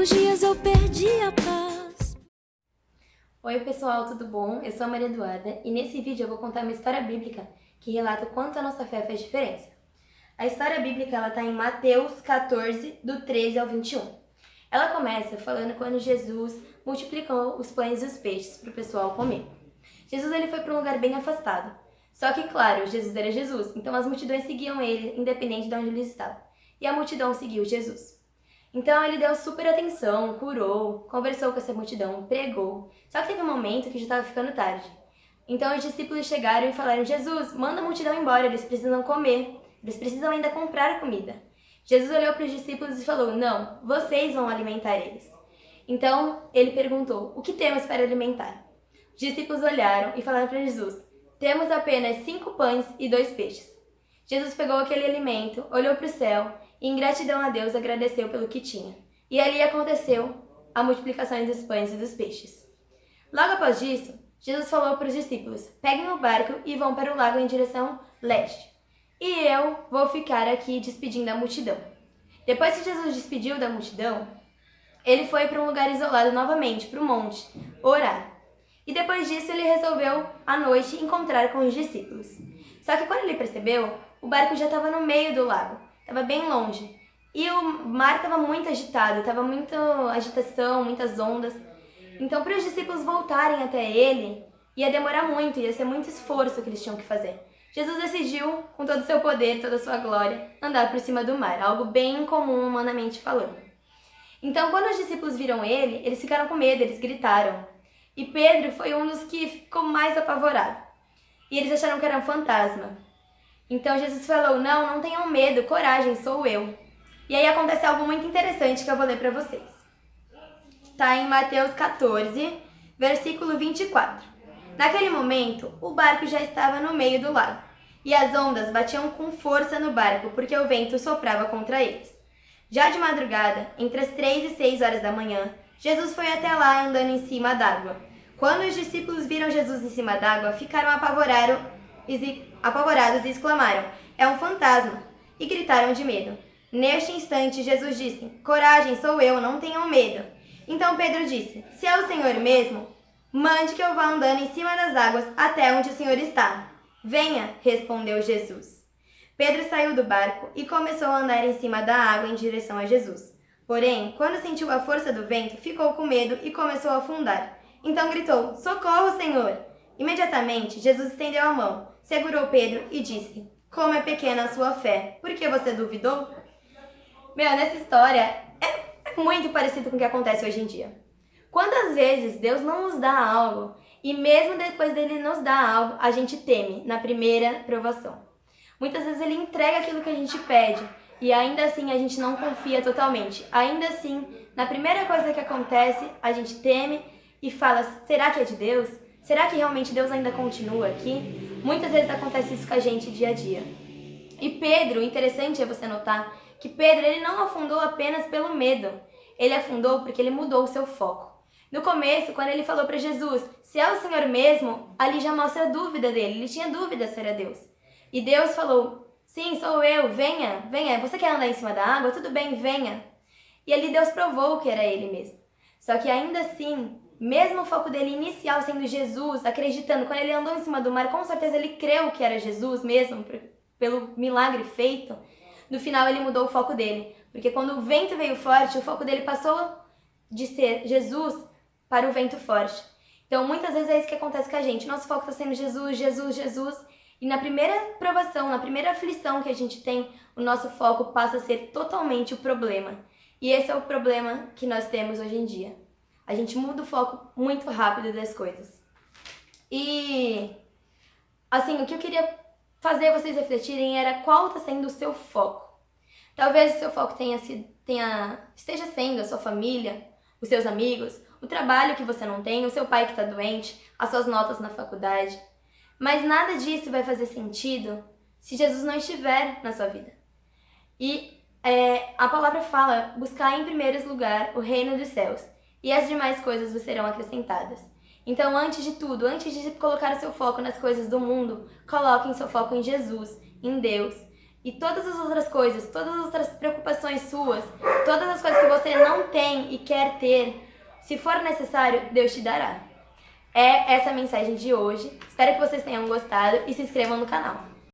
uns dias eu perdi a paz. Oi pessoal, tudo bom? Eu sou a Maria Eduarda e nesse vídeo eu vou contar uma história bíblica que relata o quanto a nossa fé faz diferença. A história bíblica está em Mateus 14, do 13 ao 21. Ela começa falando quando Jesus multiplicou os pães e os peixes para o pessoal comer. Jesus ele foi para um lugar bem afastado. Só que, claro, Jesus era Jesus, então as multidões seguiam ele, independente de onde ele estava. E a multidão seguiu Jesus. Então ele deu super atenção, curou, conversou com essa multidão, pregou. Só que teve um momento que já estava ficando tarde. Então os discípulos chegaram e falaram: Jesus, manda a multidão embora, eles precisam comer, eles precisam ainda comprar comida. Jesus olhou para os discípulos e falou: não, vocês vão alimentar eles. Então ele perguntou: o que temos para alimentar? Os discípulos olharam e falaram para Jesus: temos apenas 5 pães e 2 peixes. Jesus pegou aquele alimento, olhou para o céu e, em gratidão a Deus, agradeceu pelo que tinha. E ali aconteceu a multiplicação dos pães e dos peixes. Logo após isso, Jesus falou para os discípulos: peguem o barco e vão para o lago em direção leste. E eu vou ficar aqui despedindo a multidão. Depois que Jesus despediu da multidão, ele foi para um lugar isolado novamente, para o monte, orar. E depois disso ele resolveu, à noite, encontrar com os discípulos. Só que quando ele percebeu, o barco já estava no meio do lago, estava bem longe. E o mar estava muito agitado, estava muita agitação, muitas ondas. Então, para os discípulos voltarem até ele, ia demorar muito, ia ser muito esforço que eles tinham que fazer. Jesus decidiu, com todo o seu poder, toda a sua glória, andar por cima do mar, algo bem incomum humanamente falando. Então, quando os discípulos viram ele, eles ficaram com medo, eles gritaram. E Pedro foi um dos que ficou mais apavorado. E eles acharam que era um fantasma. Então Jesus falou: não tenham medo, coragem, sou eu. E aí acontece algo muito interessante que eu vou ler para vocês. Está em Mateus 14, versículo 24. Naquele momento, o barco já estava no meio do lago, e as ondas batiam com força no barco porque o vento soprava contra eles. Já de madrugada, entre as 3 e 6 horas da manhã, Jesus foi até lá andando em cima d'água. Quando os discípulos viram Jesus em cima d'água, ficaram apavorados e exclamaram: é um fantasma! E gritaram de medo. Neste instante, Jesus disse: coragem, sou eu, não tenham medo. Então Pedro disse: se é o Senhor mesmo, mande que eu vá andando em cima das águas até onde o Senhor está. Venha, respondeu Jesus. Pedro saiu do barco e começou a andar em cima da água em direção a Jesus. Porém, quando sentiu a força do vento, ficou com medo e começou a afundar. Então gritou: socorro, Senhor! Imediatamente, Jesus estendeu a mão, segurou Pedro e disse: como é pequena a sua fé, por que você duvidou? Nessa história é muito parecido com o que acontece hoje em dia. Quantas vezes Deus não nos dá algo e mesmo depois dele nos dar algo, a gente teme na primeira provação. Muitas vezes ele entrega aquilo que a gente pede e ainda assim a gente não confia totalmente. Ainda assim, na primeira coisa que acontece, a gente teme e fala: será que é de Deus? Será que realmente Deus ainda continua aqui? Muitas vezes acontece isso com a gente dia a dia. E Pedro, interessante é você notar que Pedro ele não afundou apenas pelo medo. Ele afundou porque ele mudou o seu foco. No começo, quando ele falou para Jesus: se é o Senhor mesmo, ali já mostra a dúvida dele. Ele tinha dúvida se era Deus. E Deus falou: sim, sou eu, venha. Você quer andar em cima da água? Tudo bem, venha. E ali Deus provou que era ele mesmo. Só que ainda assim, mesmo o foco dele inicial sendo Jesus, acreditando, quando ele andou em cima do mar, com certeza ele creu que era Jesus mesmo, pelo milagre feito. No final ele mudou o foco dele, porque quando o vento veio forte, o foco dele passou de ser Jesus para o vento forte. Então muitas vezes é isso que acontece com a gente. Nosso foco está sendo Jesus, Jesus, Jesus. E na primeira provação, na primeira aflição que a gente tem, o nosso foco passa a ser totalmente o problema. E esse é o problema que nós temos hoje em dia. A gente muda o foco muito rápido das coisas. E, assim, o que eu queria fazer vocês refletirem era qual está sendo o seu foco. Talvez o seu foco esteja sendo a sua família, os seus amigos, o trabalho que você não tem, o seu pai que está doente, as suas notas na faculdade. Mas nada disso vai fazer sentido se Jesus não estiver na sua vida. E a palavra fala: buscar em primeiro lugar o reino dos céus, e as demais coisas vos serão acrescentadas. Então, antes de tudo, antes de colocar o seu foco nas coisas do mundo, coloquem seu foco em Jesus, em Deus. E todas as outras coisas, todas as outras preocupações suas, todas as coisas que você não tem e quer ter, se for necessário, Deus te dará. É essa a mensagem de hoje. Espero que vocês tenham gostado e se inscrevam no canal.